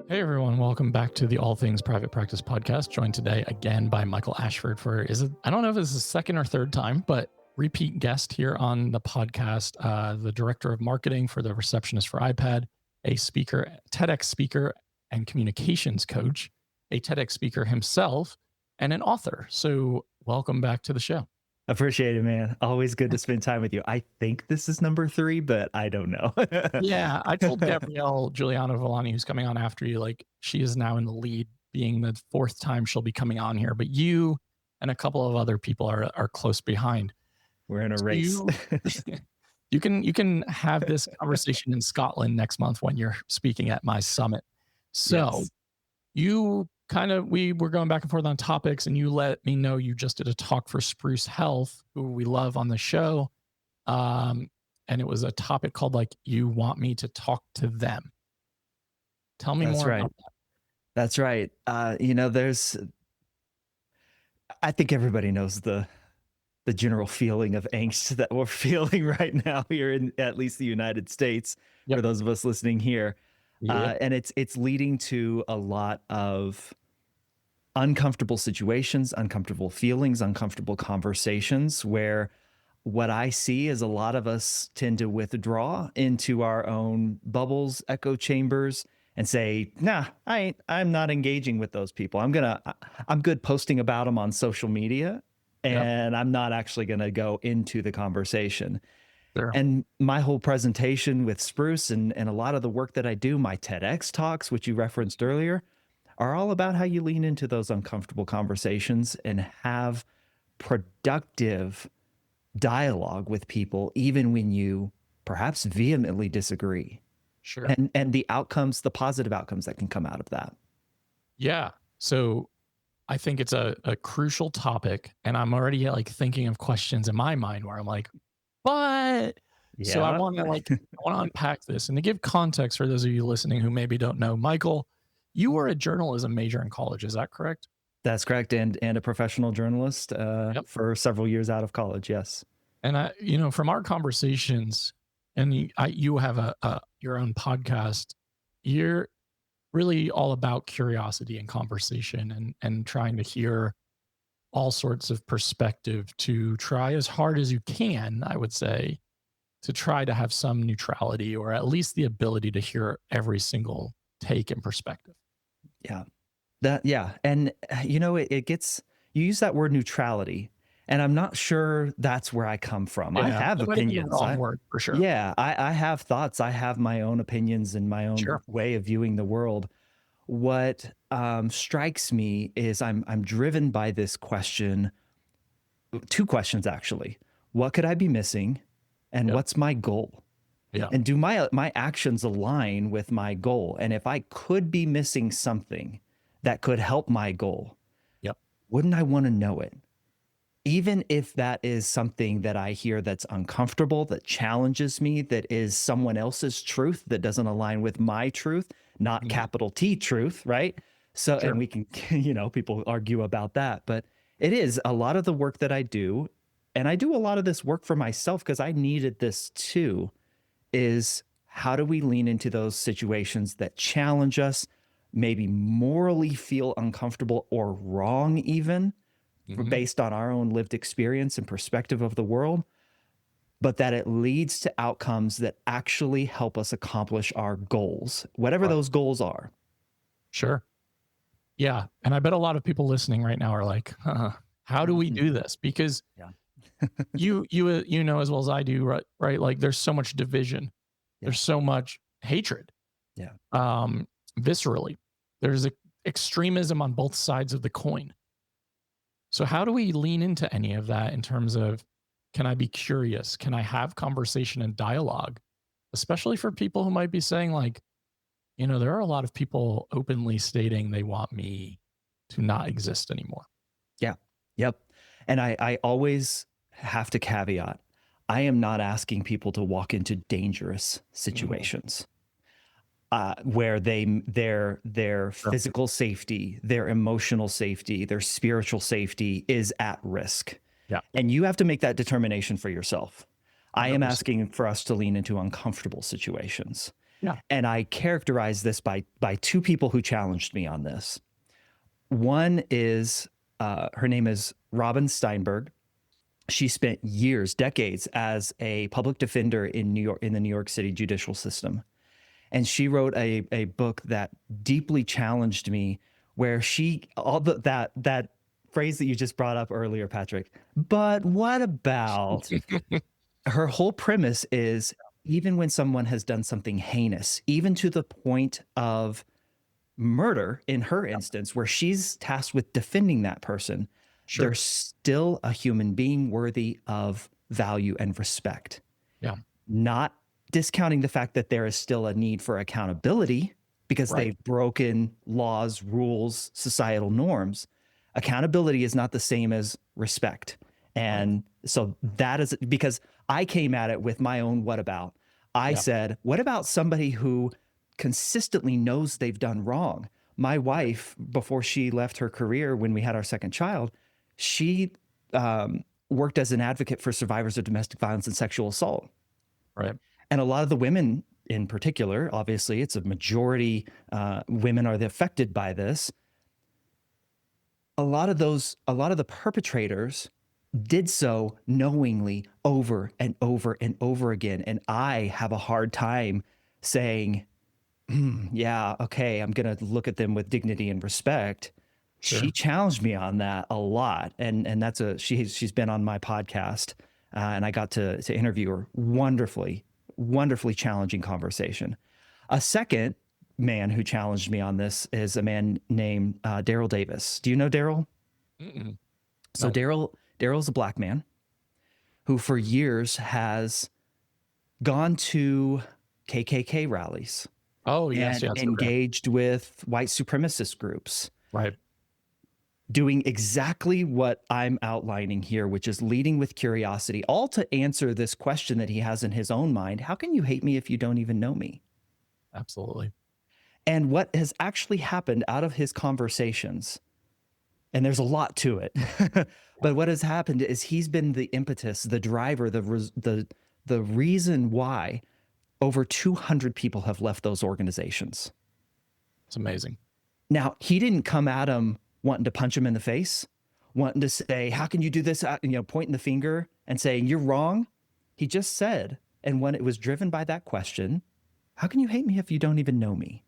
Hey everyone, welcome back to the All Things Private Practice podcast. Joined today again by Michael Ashford for I don't know if it's the second or third time, but repeat guest here on the podcast, the director of marketing for the Receptionist for iPad, a speaker, TEDx speaker and communications coach, a TEDx speaker himself, and an author. So welcome back to the show. Appreciate it, man. Always good to spend time with you. I think this is number 3, but I don't know. Yeah, I told Gabrielle Giuliano Villani, who's coming on after you, like she is now in the lead, being the fourth time she'll be coming on here. But you and a couple of other people are close behind. We're in a So race. you can have this conversation in Scotland next month when you're speaking at my summit. So Yes. you we were going back and forth on topics, and you let me know you just did a talk for Spruce Health, who we love on the show. And it was a topic called like, you want me to talk to them. Tell me That's more right. about that. That's right. I think everybody knows the general feeling of angst that we're feeling right now here in at least the United States, for Yep. those of us listening here. Yep. And it's leading to a lot of uncomfortable situations, uncomfortable feelings, uncomfortable conversations where what I see is a lot of us tend to withdraw into our own bubbles, echo chambers, and say, "Nah, I'm not engaging with those people. I'm good posting about them on social media, Yep. and I'm not actually gonna go into the conversation." Sure. And my whole presentation with Spruce and a lot of the work that I do, my TEDx talks, which you referenced earlier, are all about how you lean into those uncomfortable conversations and have productive dialogue with people, even when you perhaps vehemently disagree, Sure. and the outcomes, the positive outcomes that can come out of that. Yeah. So I think it's a crucial topic, and I'm already like thinking of questions in my mind where I'm like, but so Yeah, I want to unpack this. And to give context for those of you listening who maybe don't know, Michael, you were a journalism major in college. Is that correct? that's correct. And a professional journalist Yep. for several years out of college. Yes. And from our conversations, and you have your own podcast, you're really all about curiosity and conversation, and trying to hear all sorts of perspective to try as hard as you can, I would say, to try to have some neutrality, or at least the ability to hear every single take and perspective. Yeah. Yeah. And it gets, you use that word neutrality, and I'm not sure that's where I come from. I Yeah, have that might have been the opinions. wrong word for sure. Yeah, I have thoughts. I have my own opinions and my own Sure. way of viewing the world. What strikes me is I'm driven by this question, two questions actually. What could I be missing, and Yep. what's my goal? Yeah. And do my actions align with my goal? And if I could be missing something that could help my goal, Yep. wouldn't I want to know it? Even if that is something that I hear that's uncomfortable, that challenges me, that is someone else's truth that doesn't align with my truth, not Mhm. capital T truth, right? So, and Sure. we can, people argue about that, but it is a lot of the work that I do. And I do a lot of this work for myself because I needed this too, is how do we lean into those situations that challenge us, maybe morally feel uncomfortable or wrong even, Mhm. based on our own lived experience and perspective of the world, but that it leads to outcomes that actually help us accomplish our goals, whatever Right. those goals are. Sure. Yeah. And I bet a lot of people listening right now are like, how do we Mhm. do this? Because Yeah. you know as well as I do, right? Right. Like there's so much division. Yeah. There's so much hatred. Yeah. Um, viscerally. There's extremism on both sides of the coin. So how do we lean into any of that in terms of, can I be curious? Can I have conversation and dialogue? Especially for people who might be saying like, there are a lot of people openly stating they want me to not exist anymore. Yeah. Yep. And I always have to caveat, I am not asking people to walk into dangerous Mhm. situations. Where their Sure. physical safety, their emotional safety, their spiritual safety is at risk. Yeah. And you have to make that determination for yourself. I am 100%. asking for us to lean into uncomfortable situations. Yeah. And I characterize this by two people who challenged me on this. One is her name is Robin Steinberg. She spent years, decades as a public defender in New York, in the New York City judicial system. And she wrote a book that deeply challenged me, where that phrase that you just brought up earlier, Patrick. But what about, her whole premise is, even when someone has done something heinous, even to the point of murder in her instance, where she's tasked with defending that person, they're Sure. still a human being worthy of value and respect. Yeah. Not discounting the fact that there is still a need for accountability because Right. they've broken laws, rules, societal norms. Accountability is not the same as respect. Right. And so that is because I came at it with my own what about. I Yeah. said, what about somebody who consistently knows they've done wrong? My wife, before she left her career when we had our second child, she worked as an advocate for survivors of domestic violence and sexual assault. Right. And a lot of the women in particular, obviously, it's a majority, women are affected by this. A lot of the perpetrators did so knowingly over and over and over again. And I have a hard time saying, yeah, okay, I'm going to look at them with dignity and respect. She Sure. challenged me on that a lot. And she's been on my podcast, and I got to interview her. Wonderfully challenging conversation. A second man who challenged me on this is a man named Daryl Davis. Do you know Daryl? Mm-mm. So No. Daryl's a black man who for years has gone to KKK rallies Oh, yes. and Yes. Okay. engaged with white supremacist groups, Right. doing exactly what I'm outlining here, which is leading with curiosity, all to answer this question that he has in his own mind: how can you hate me if you don't even know me? Absolutely. And what has actually happened out of his conversations, and there's a lot to it, but what has happened is he's been the impetus, the driver, the reason why over 200 people have left those organizations. It's amazing. Now, he didn't come at him wanting to punch him in the face, wanting to say, how can you do this? Pointing the finger and saying, you're wrong. He just said, and when it was driven by that question, how can you hate me if you don't even know me?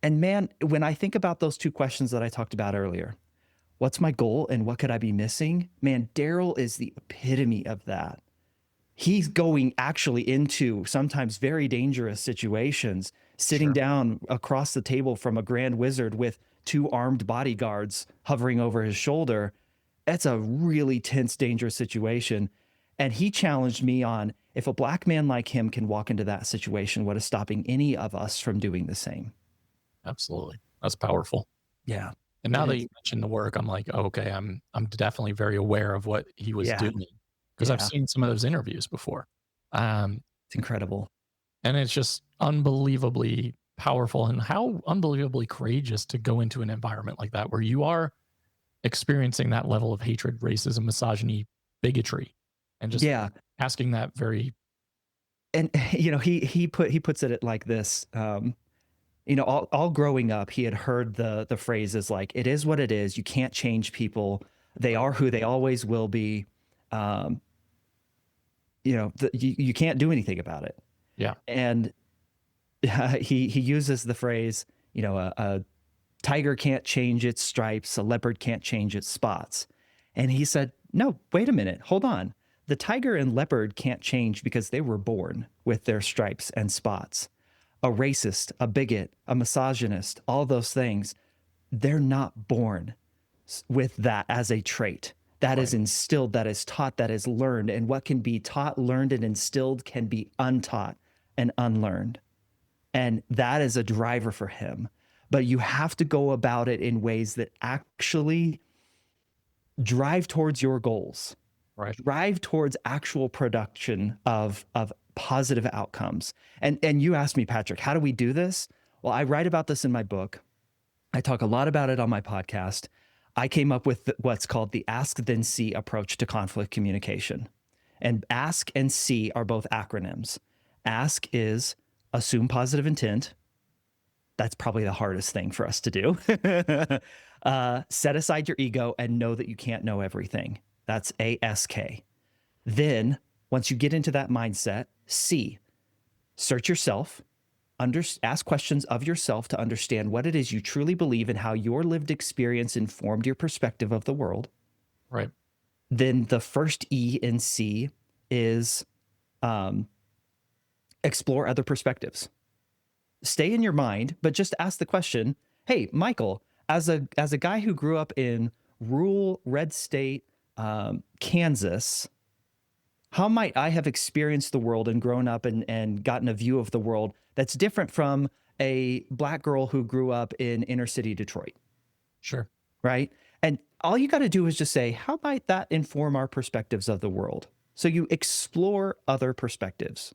And man, when I think about those two questions that I talked about earlier, what's my goal and what could I be missing? Man, Daryl is the epitome of that. He's going actually into sometimes very dangerous situations, sitting Sure. down across the table from a grand wizard with two armed bodyguards hovering over his shoulder. That's a really tense, dangerous situation. And he challenged me on, if a black man like him can walk into that situation, what is stopping any of us from doing the same? Absolutely. That's powerful. Yeah, And now it that is. you mentioned the work, I'm like, oh, okay, I'm definitely very aware of what he was Yeah, doing because I've yeah, seen some of those interviews before. Um, it's incredible. and it's just unbelievably powerful and how unbelievably courageous to go into an environment like that where you are experiencing that level of hatred, racism, misogyny, bigotry, and just Yeah, asking that very and he puts it like this. All growing up, he had heard the phrases like, "It is what it is. You can't change people. They right. are who they always will be. Um, you can't do anything about it." Yeah. And he uses the phrase, a tiger can't change its stripes, a leopard can't change its spots. And he said, no, wait a minute, hold on. The tiger and leopard can't change because they were born with their stripes and spots. A racist, a bigot, a misogynist, all those things, they're not born with that as a trait. That is Right. instilled, that is taught, that is learned. And what can be taught, learned, and instilled can be untaught and unlearned. And that is a driver for him. But you have to go about it in ways that actually drive towards your goals, Right. drive towards actual production of positive outcomes. And you asked me, Patrick, how do we do this? Well, I write about this in my book. I talk a lot about it on my podcast. I came up with what's called the ask then see approach to conflict communication. And ask and see are both acronyms. Ask is, assume positive intent. That's probably the hardest thing for us to do. Set aside your ego and know that you can't know everything. That's ASK. Then, once you get into that mindset, C, search yourself, ask questions of yourself to understand what it is you truly believe and how your lived experience informed your perspective of the world. Right. Then the first E in C is explore other perspectives. Stay in your mind, but just ask the question, hey, Michael, as a guy who grew up in rural red state, Kansas, how might I have experienced the world and grown up and gotten a view of the world that's different from a Black girl who grew up in inner city Detroit? Sure. Right? And all you got to do is just say, how might that inform our perspectives of the world? So you explore other perspectives.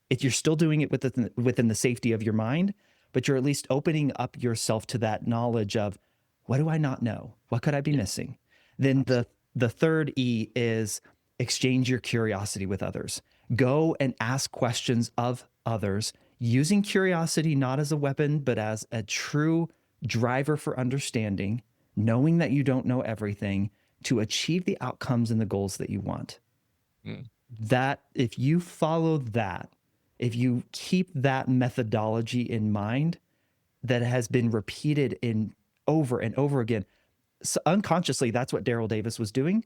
If you're still doing it within the safety of your mind, but you're at least opening up yourself to that knowledge of, what do I not know? What could I be missing? Then the third E is exchange your curiosity with others. Go and ask questions of others using curiosity not as a weapon, but as a true driver for understanding, knowing that you don't know everything to achieve the outcomes and the goals that you want. Mm. That if you follow that, if you keep that methodology in mind that has been repeated in over and over again, so unconsciously, that's what Daryl Davis was doing.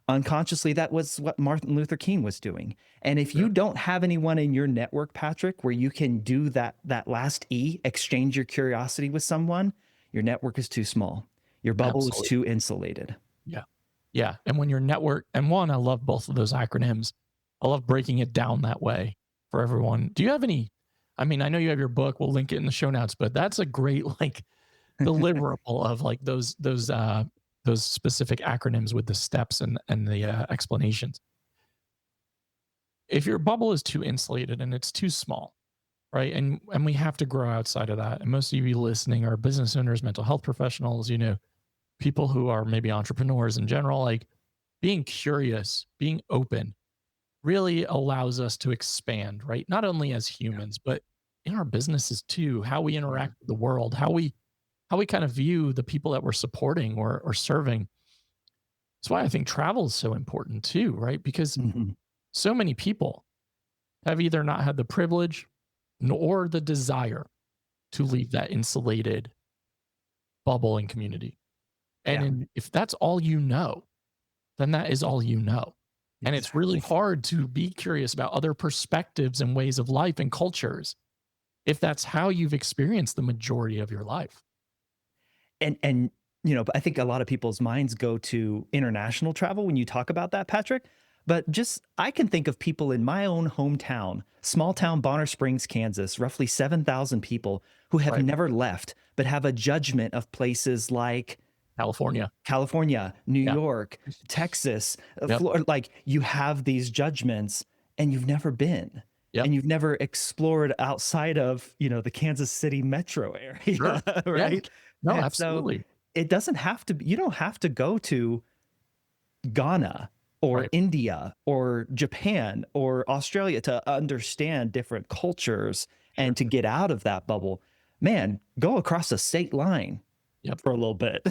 Unconsciously, that was what Martin Luther King was doing. And if you don't have anyone in your network, Patrick, where you can do that last E, exchange your curiosity with someone, your network is too small. Your bubble is too insulated. Yeah. Yeah. And when your network, and one, I love both of those acronyms. I love breaking it down that way for everyone. Do you have any, I mean, I know you have your book, we'll link it in the show notes, but that's a great like deliverable of like those specific acronyms with the steps and the explanations. If your bubble is too insulated and it's too small, right? And we have to grow outside of that. And most of you listening are business owners, mental health professionals, people who are maybe entrepreneurs in general, like being curious, being open really allows us to expand, right? Not only as humans, but in our businesses too, how we interact with the world, how we kind of view the people that we're supporting or serving. That's why I think travel is so important too, right? Because so many people have either not had the privilege nor the desire to leave that insulated bubble and community. And if that's all you know, then that is all you know. And it's really hard to be curious about other perspectives and ways of life and cultures if that's how you've experienced the majority of your life. And I think a lot of people's minds go to international travel when you talk about that, Patrick. But I can think of people in my own hometown, small town Bonner Springs, Kansas, roughly 7,000 people who have never left, but have a judgment of places like California, New York, Texas, Florida. Like you have these judgments and you've never been. And you've never explored outside of, the Kansas City metro area, right? Yeah. No, And absolutely. So it doesn't have to, you don't have to go to Ghana or India or Japan or Australia to understand different cultures and to get out of that bubble. Man, go across a state line for a little bit.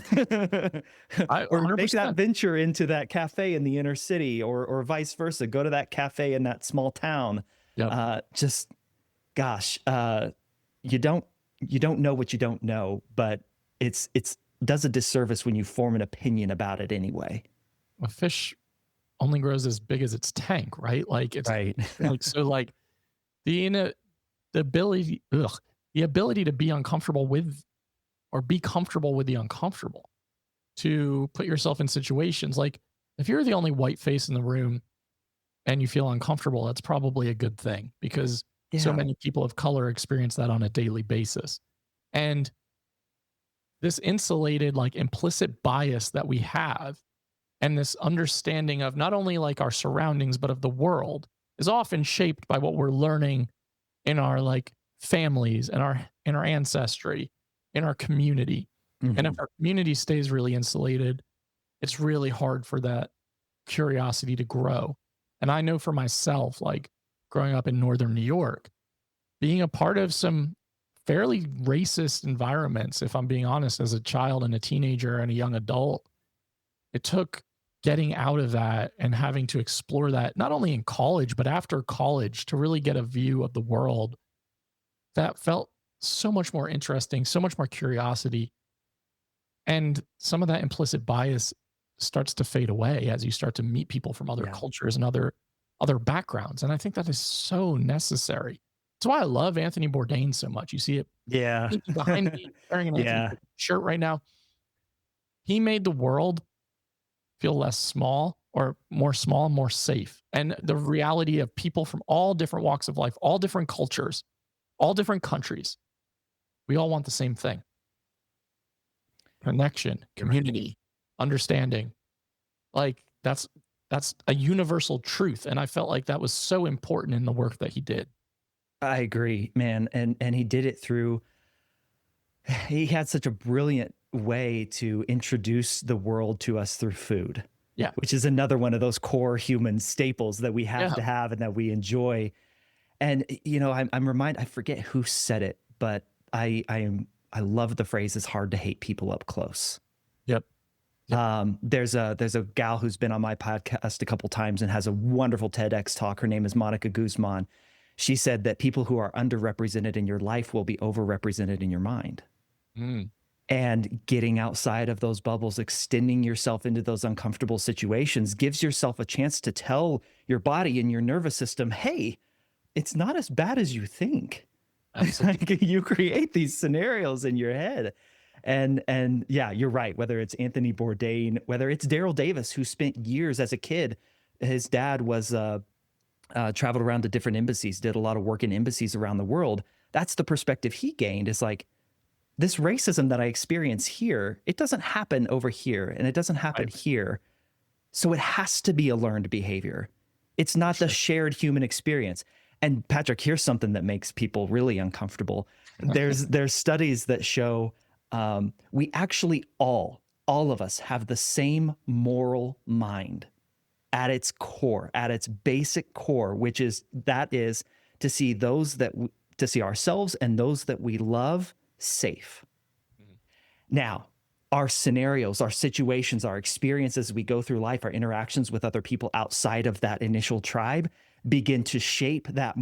Or make that venture into that cafe in the inner city or vice versa. Go to that cafe in that small town. You don't know what you don't know, but it's does a disservice when you form an opinion about it anyway. A fish only grows as big as its tank, right? Like it's like, so like the ability to be uncomfortable with, or be comfortable with the uncomfortable, to put yourself in situations like if you're the only white face in the room and you feel uncomfortable, that's probably a good thing because so many people of color experience that on a daily basis. And this insulated, like implicit bias that we have and this understanding of not only like our surroundings, but of the world is often shaped by what we're learning in our like families and in our ancestry, in our community. And if our community stays really insulated, it's really hard for that curiosity to grow. And I know for myself, like growing up in Northern New York, being a part of some fairly racist environments, if I'm being honest, as a child and a teenager and a young adult. It took getting out of that and having to explore that not only in college, but after college to really get a view of the world that felt so much more interesting, so much more curiosity. And some of that implicit bias starts to fade away as you start to meet people from other Yeah. cultures and other backgrounds. And I think that is so necessary. That's why I love Anthony Bourdain so much. You see it Yeah. behind me wearing an Anthony Yeah. Bourdain shirt right now. He made the world feel less small or more small, more safe. And the reality of people from all different walks of life, all different cultures, all different countries, we all want the same thing: connection, You're right. community, understanding. Like that's a universal truth. And I felt like that was so important in the work that he did. I agree, man. And he did it through, he had such a brilliant way to introduce the world to us through food, Yeah. which is another one of those core human staples that we have Yeah. to have and that we enjoy. And I'm reminded, I forget who said it, but I love the phrase, "It's hard to hate people up close." Yep. Yep. There's a gal who's been on my podcast a couple times and has a wonderful TEDx talk. Her name is Monica Guzman. She said that people who are underrepresented in your life will be overrepresented in your mind. Mm. And getting outside of those bubbles, extending yourself into those uncomfortable situations gives yourself a chance to tell your body and your nervous system, hey, it's not as bad as you think. Absolutely. Like, you create these scenarios in your head. And yeah, you're right. Whether it's Anthony Bourdain, whether it's Daryl Davis, who spent years as a kid, his dad was traveled around to different embassies, did a lot of work in embassies around the world. That's the perspective he gained. Is like, this racism that I experience here, it doesn't happen over here and it doesn't happen Right. here. So it has to be a learned behavior. It's not the shared human experience. And Patrick, here's something that makes people really uncomfortable. There's studies that show we actually all of us have the same moral mind at its core, at its basic core, which is to see to see ourselves and those that we love safe. Mhm. Now, our scenarios, our situations, our experiences as we go through life, our interactions with other people outside of that initial tribe begin to shape that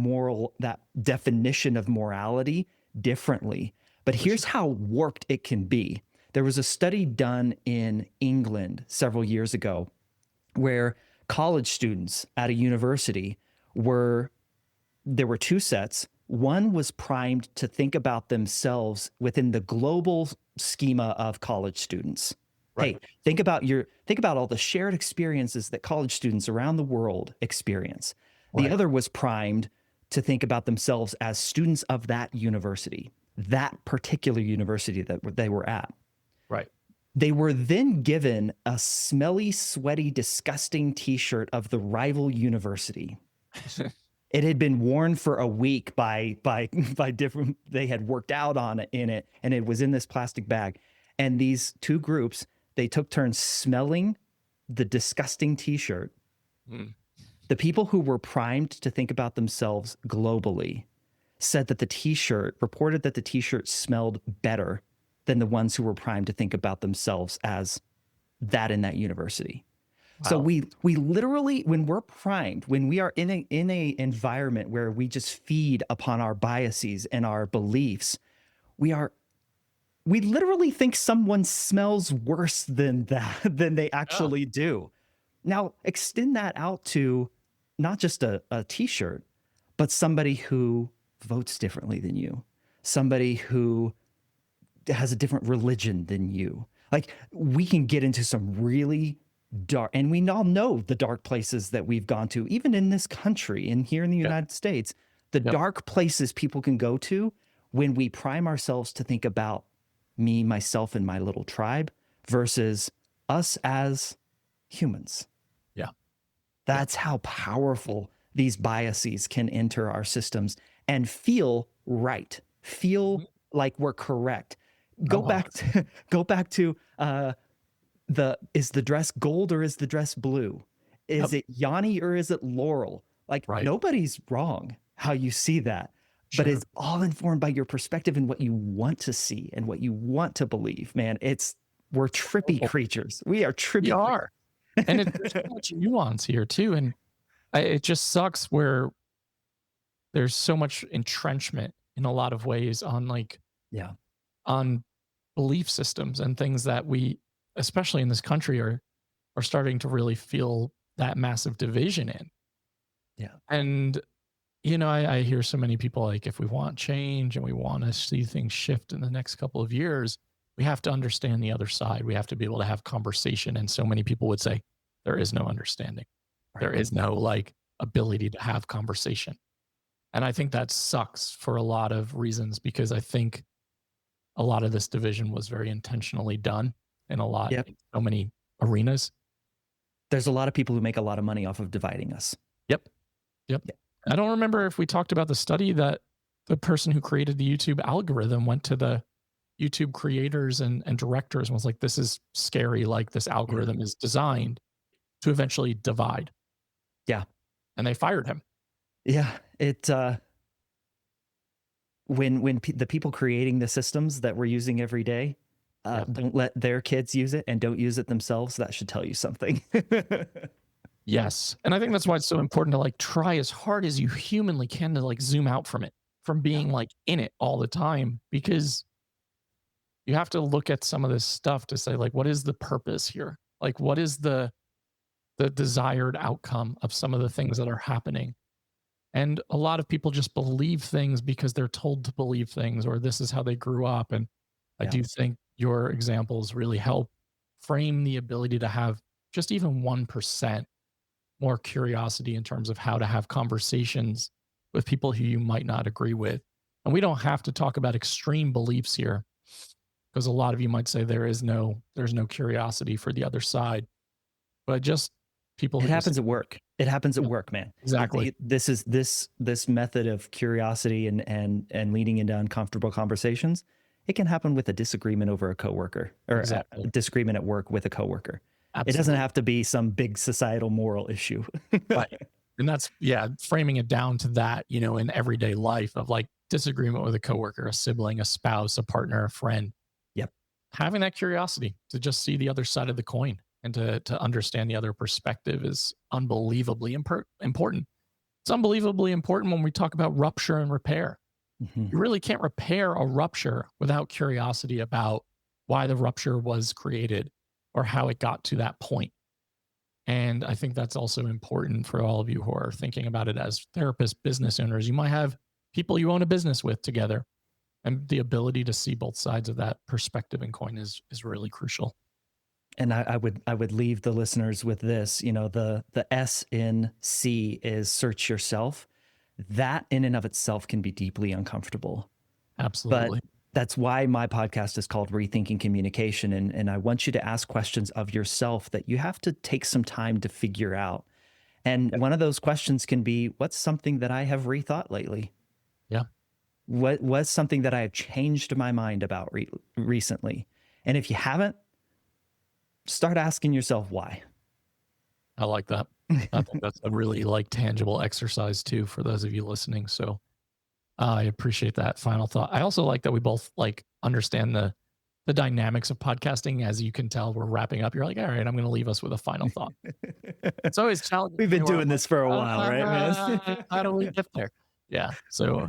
definition of morality differently. But here's how warped it can be. There was a study done in England several years ago where college students at a university there were two sets. One was primed to think about themselves within the global schema of college students. Right. Hey, think about all the shared experiences that college students around the world experience. The Right. other was primed to think about themselves as students of that university, that particular university that they were at. Right. They were then given a smelly, sweaty, disgusting t-shirt of the rival university. It had been worn for a week by different, they had worked out on it in it, and it was in this plastic bag. And these two groups, they took turns smelling the disgusting t-shirt. Mm. The people who were primed to think about themselves globally said that reported that the t-shirt smelled better than the ones who were primed to think about themselves as that in that university. Wow. So we literally, when we're primed, when we are in a environment where we just feed upon our biases and our beliefs, we literally think someone smells worse than they actually do. Now extend that out to not just a t-shirt, but somebody who votes differently than you, somebody who has a different religion than you. Like, we can get into some really dark, and we all know the dark places that we've gone to, even in this country and here in the United States, the dark places people can go to when we prime ourselves to think about me, myself, and my little tribe versus us as humans. Yeah. That's how powerful these biases can enter our systems and feel right, feel like we're correct. Go back to is the dress gold or is the dress blue? Is it Yanni or is it Laurel? Like, Right. nobody's wrong how you see that. but Sure. it's all informed by your perspective and what you want to see and what you want to believe, man. We're trippy Oh, creatures. We are we trippy are. And there's creatures. so much nuance here too. And it just sucks where there's so much entrenchment in a lot of ways on Yeah. on belief systems and things that we, especially in this country, are starting to really feel that massive division in. Yeah. And I hear so many people like, if we want change and we want to see things shift in the next couple of years, we have to understand the other side. We have to be able to have conversation. And so many people would say, there is no understanding. There Right. is no ability to have conversation. And I think that sucks for a lot of reasons because I think a lot of this division was very intentionally done Yep. in so many arenas. There's a lot of people who make a lot of money off of dividing us. Yep. Yep. Yeah. I don't remember if we talked about the study that the person who created the YouTube algorithm went to the YouTube creators and directors and was like, this is scary. Like this algorithm is designed to eventually divide. Yeah. And they fired him. Yeah. The people creating the systems that we're using every day don't let their kids use it and don't use it themselves, that should tell you something. Yes. And I think that's why it's so important to try as hard as you humanly can to zoom out from it, from being in it all the time, because you have to look at some of this stuff to say what is the purpose here? What is the desired outcome of some of the things that are happening? And a lot of people just believe things because they're told to believe things, or this is how they grew up. And I do think your examples really help frame the ability to have just even 1% more curiosity in terms of how to have conversations with people who you might not agree with. And we don't have to talk about extreme beliefs here, because a lot of you might say there's no curiosity for the other side, but just people It who happens at work. It happens at Yeah, work, man. exactly. This method of curiosity and leading into uncomfortable conversations, it can happen with a disagreement over a coworker or Exactly. a disagreement at work with a coworker. It doesn't Absolutely. have to be some big societal moral issue. Right. And that's, framing it down to that, in everyday life of disagreement with a coworker, a sibling, a spouse, a partner, a friend. Yep. Having that curiosity to just see the other side of the coin and to understand the other perspective is unbelievably important. It's unbelievably important when we talk about rupture and repair. Mhm. You really can't repair a rupture without curiosity about why the rupture was created or how it got to that point. And I think that's also important for all of you who are thinking about it as therapists, business owners. You might have people you own a business with together, and the ability to see both sides of that perspective and coin is really crucial. And I would leave the listeners with this. The S in C is search yourself. That in and of itself can be deeply uncomfortable. But Absolutely. that's why my podcast is called Rethinking Communication. And I want you to ask questions of yourself that you have to take some time to figure out. And one of those questions can be, what's something that I have rethought lately? Yeah. What was something that I have changed my mind about recently? And if you haven't, start asking yourself why. I like that. I think that's a really tangible exercise too for those of you listening. So I appreciate that final thought. I also like that we both understand the dynamics of podcasting. As you can tell, we're wrapping up. You're like, all right, I'm going to leave us with a final thought. It's always challenging. We've been where I'm doing this for a while, right, man? How do we get there? Yeah. So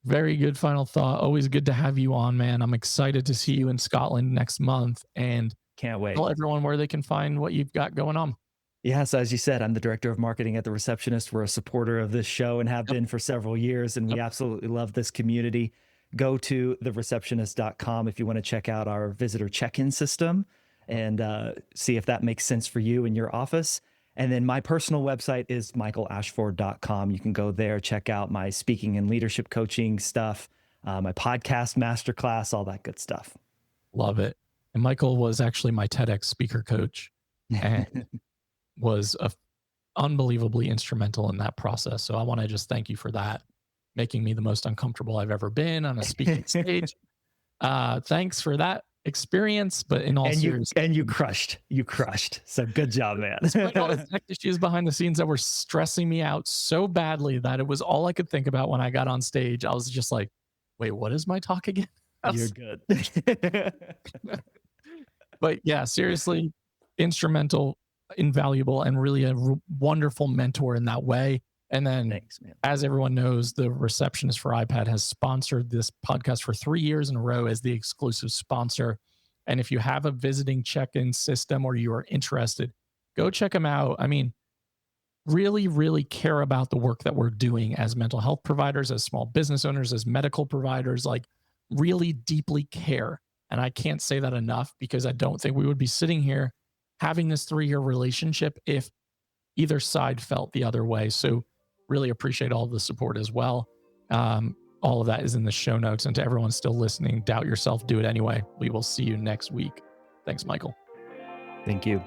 very good final thought. Always good to have you on, man. I'm excited to see you in Scotland next month, and Can't wait. tell everyone where they can find what you've got going on. Yeah, so as you said, I'm the director of marketing at The Receptionist. We're a supporter of this show and have been for several years, and we absolutely love this community. Go to thereceptionist.com if you want to check out our visitor check-in system and see if that makes sense for you in your office. And then my personal website is michaelashford.com. You can go there, check out my speaking and leadership coaching stuff, my podcast masterclass, all that good stuff. Love it. And Michael was actually my TEDx speaker coach and was unbelievably instrumental in that process. So I want to just thank you for that, making me the most uncomfortable I've ever been on a speaking stage. Thanks for that. experience, but in all And you seriousness, and you crushed. You crushed. So good job, man. despite all the tech issues behind the scenes that were stressing me out so badly that it was all I could think about when I got on stage. I was just like, wait, what is my talk again? You're good. But yeah, seriously, instrumental, invaluable, and really a wonderful mentor in that way. And then, Thanks, man. as everyone knows, the Receptionist for iPad has sponsored this podcast for 3 years in a row as the exclusive sponsor. And if you have a visiting check-in system or you are interested, go check them out. I mean, really, really care about the work that we're doing as mental health providers, as small business owners, as medical providers, like really deeply care. And I can't say that enough because I don't think we would be sitting here having this 3-year relationship if either side felt the other way. So really appreciate all the support as well. All of that is in the show notes. And to everyone still listening, doubt yourself, do it anyway. We will see you next week. Thanks, Michael. Thank you.